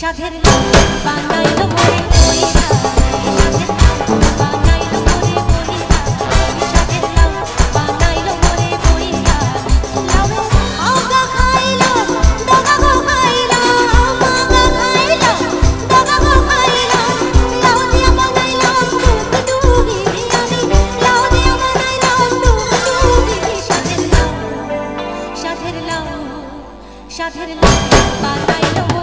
সাধের লাউ বানাইলো মোরে বইরা বানাইলো মোরে বইরা সাধের লাউ বানাইলো মোরে বইরা লাউ আগা খাইলো দগা গো খাইলো আগা খাইলো দগা গো খাইলো লাউ দিয়া বানাইলো টুকটুকি আমি লাউ দিয়া বানাইলো টুকটুকি সাধের লাউ বানাইলো